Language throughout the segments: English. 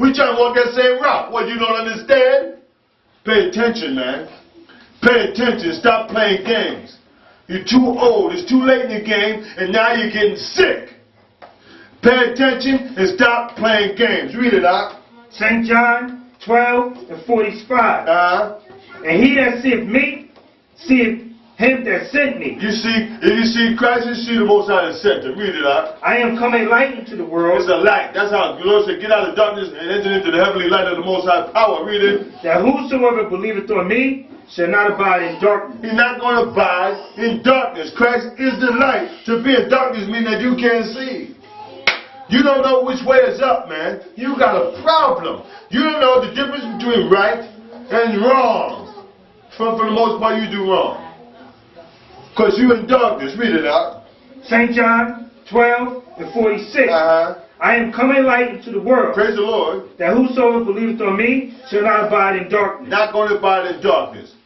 We trying to walk that same route. What, you don't understand? Pay attention, man. Pay attention. Stop playing games. You're too old. It's too late in the game, and now you're getting sick. Pay attention and stop playing games. Read it out. St. John 12:45. And he that seeth me, seeth him that sent me. You see, if you see Christ, you see the Most High that sent him. Read it out. I am come a light into the world. It's a light. That's how the Lord said, get out of darkness and enter into the heavenly light of the Most High power. Read it. That whosoever believeth on me shall not abide in darkness. He's not going to abide in darkness. Christ is the light. To be in darkness means that you can't see. You don't know which way is up, man. You got a problem. You don't know the difference between right and wrong. For the most part, you do wrong. Because you're in darkness. Read it out. St. John 12:46. I am come a light into the world. Praise the Lord. That whosoever believeth on me shall not abide in darkness. Not going to abide in darkness.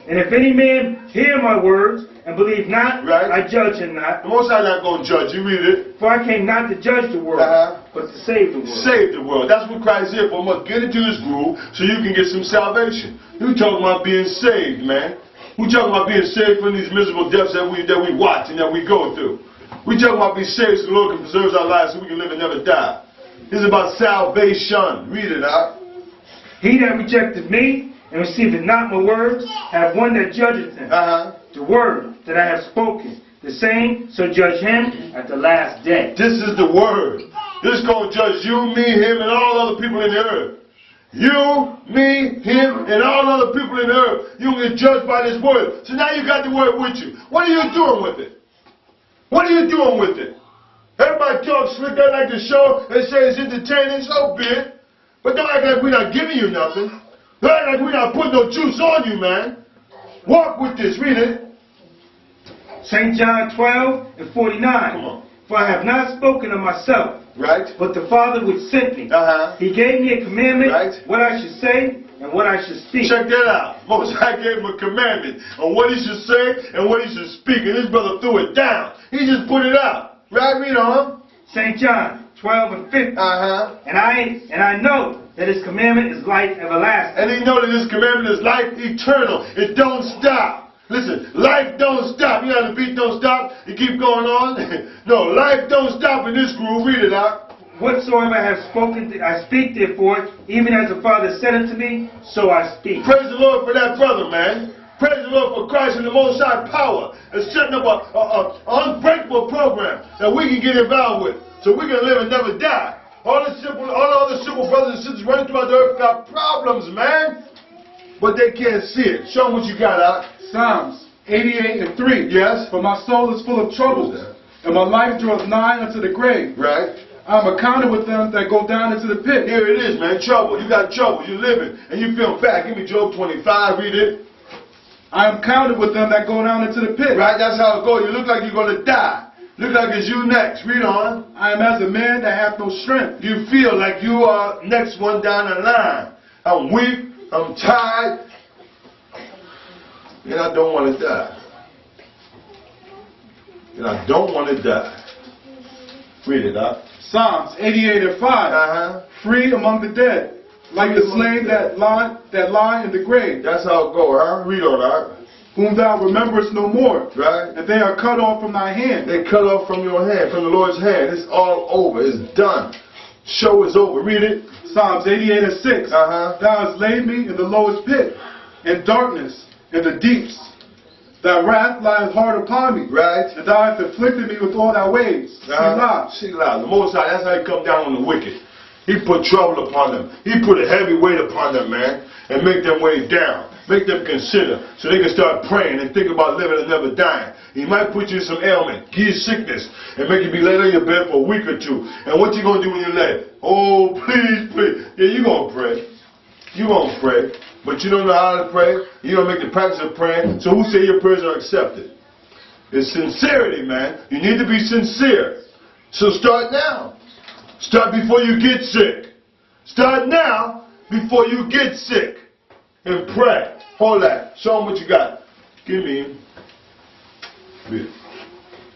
And if any man hear my words and believe not, right, I judge him not. The Most High not going to judge you. Read it. For I came not to judge the world, but to save the world. Save the world. That's what Christ is here for. Must get into his groove so you can get some salvation. You talking about being saved, man. We talking about being saved from these miserable deaths that we watch and that we go through. We talking about being saved so the Lord can preserve our lives so we can live and never die. This is about salvation. Read it out. He that rejecteth me and receiveth not my words, have one that judgeth him. The word that I have spoken, the same shall judge him at the last day. This is the word. This is going to judge you, me, him, and all other people in the earth. You, me, him, and all other people in the earth. You will get judged by this word. So now you got the word with you. What are you doing with it? What are you doing with it? Everybody talks slick. They like to show. They say it's entertaining. So be it. But don't act like we're not giving you nothing. Don't act like we're not putting no juice on you, man. Walk with this. Read it. St. John 12:49. Come on. For I have not spoken of myself, right, but the Father which sent me. He gave me a commandment, right, what I should say and what I should speak. Check that out. Most High gave him a commandment on what he should say and what he should speak. And this brother threw it down. He just put it out. Right? Read on. St. John 12:50. And I know that his commandment is life everlasting. And he know that his commandment is life eternal. It don't stop. Listen, life don't stop. You know the beat don't stop? You keep going on? No, life don't stop in this groove. Read it out. Whatsoever I have spoken, I speak therefore, even as the Father said unto me, so I speak. Praise the Lord for that brother, man. Praise the Lord for Christ and the Most High power. And setting up an unbreakable program that we can get involved with. So we can live and never die. All the other simple brothers and sisters running throughout the earth got problems, man. But they can't see it. Show them what you got out. Psalms 88:3. Yes. For my soul is full of troubles, and my life draweth nigh unto the grave. Right. I am accounted with them that go down into the pit. Here it is, man. Trouble. You got trouble. You're living, and you feel bad. Give me Job 25. Read it. I am counted with them that go down into the pit. Right. That's how it goes. You look like you're going to die. Look like it's you next. Read on. I am as a man that hath no strength. You feel like you are next one down the line. I'm weak. I'm tired. And I don't want to die. And I don't want to die. Read it up. Psalms 88:5. Free among the dead, like the slain that lie in the grave. That's how it goes, huh? Read on that. Whom thou rememberest no more. Right. And they are cut off from thy hand. They cut off from your hand, from the Lord's hand. It's all over. It's done. Show is over. Read it. Psalms 88:6. Thou hast laid me in the lowest pit, in darkness, in the deeps. Thy wrath lieth hard upon me. Right. And thou hast afflicted me with all thy ways. Selah. Selah. The Most High, that's how he come down on the wicked. He put trouble upon them. He put a heavy weight upon them, man, and make them weigh down. Make them consider so they can start praying and think about living and never dying. He might put you in some ailment, give you sickness, and make you be laid on your bed for a week or two. And what you going to do when you're laid? Oh, please, please. Yeah, you're going to pray. You're going to pray. But you don't know how to pray. You don't make the practice of praying. So who say your prayers are accepted? It's sincerity, man. You need to be sincere. So start now. Start before you get sick. Start now before you get sick. And pray. Hold that. Show them what you got. Give me.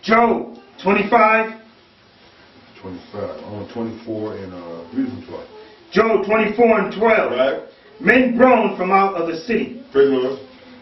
Job 25. 25. I want 24 and reason 12. Job 24:12. Right? Men groan from out of the city, Praise the Lord.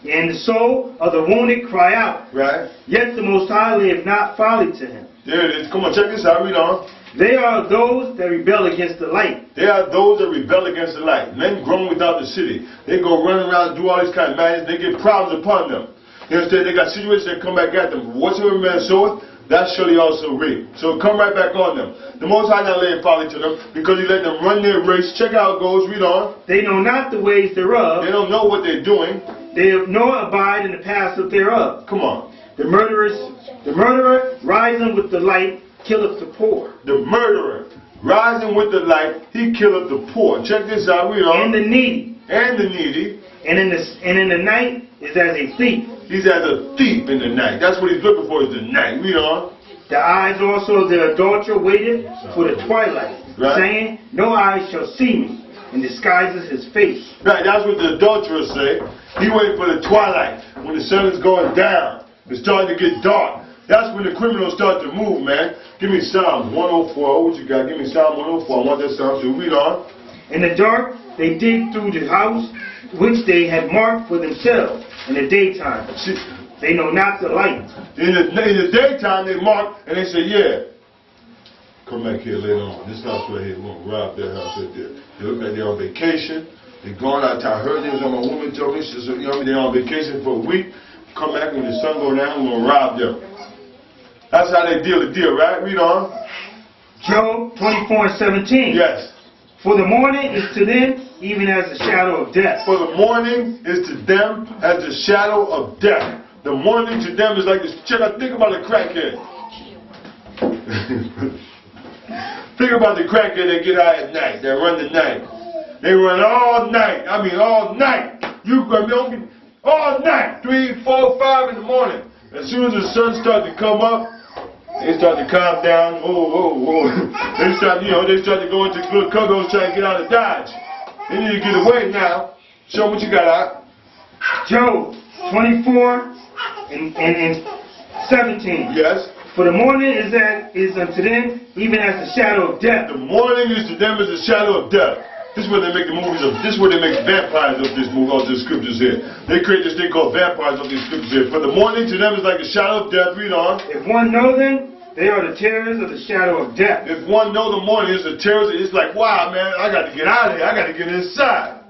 and the soul of the wounded cry out. Right? Yet the Most High live not folly to him. There it is. Come on, check this out. Read on. They are those that rebel against the light. They are those that rebel against the light. Men groan without the city. They go running around and do all these kind of madness. They get problems upon them. You understand? They got situations that come back at them. Whatsoever man soweth, that shall he also reap. So it come right back on them. The Most High not laying folly to them because he let them run their race. Check out how it goes. Read on. They know not the ways thereof. They don't know what they're doing. They nor abide in the paths of thereof. Come on. The murderer rising with the light killeth the poor. The murderer rising with the light, he killeth the poor. Check this out. Read on. And the needy. And the needy. And in the night is as a thief. He's as a thief in the night. That's what he's looking for, is the night. Read on. The eyes also of the adulterer waited for the twilight, right, saying, no eye shall see me, and disguises his face. Right, that's what the adulterer say. He waiting for the twilight, when the sun is going down. It's starting to get dark. That's when the criminals start to move, man. Give me Psalm 104. What you got? Give me Psalm 104. I want that Psalm too. Read on. In the dark, they dig through the house which they had marked for themselves. In the daytime, they know not the light. In the daytime, they mark and they say, yeah, come back here later on. This house right here, we're going to rob that house right there. They look like they're on vacation. They're going out. I heard they was on. My woman told me, she said, you know, they're on vacation for a week. Come back when the sun go down, we're going to rob them. That's how they deal the deal, right? Read on. Job 24:17. Yes. For the morning is to them even as the shadow of death. For the morning is to them as the shadow of death. The morning to them is like this. Check out, think about a crackhead. Think about the crackhead that get out at night, that run the night. They run all night. I mean all night. You don't all night. 3, 4, 5 in the morning. As soon as the sun starts to come up, they start to calm down. They start to go into little cuggles trying to get out of Dodge. They need to get away now. Show them what you got out. Job 24 and 17. Yes. For the morning is unto them even as the shadow of death. The morning is to them as the shadow of death. This is where they make the movies of. This is where they make vampires of this movie, of the scriptures here. They create this thing called vampires of these scriptures here. For the morning to them is like a shadow of death. Read on. If one know them, they are the terrors of the shadow of death. If one know the morning is the terrors, it's like, wow, man, I got to get out of here. I got to get inside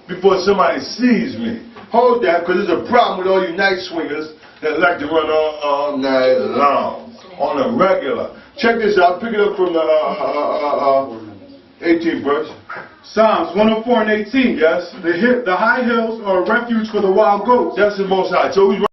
before somebody sees me. Hold that, because there's a problem with all you night swingers that like to run all night long on a regular. Check this out. Pick it up from the 18th verse. Psalms 104 and 18. Yes. The high hills are a refuge for the wild goats. That's the Most High. So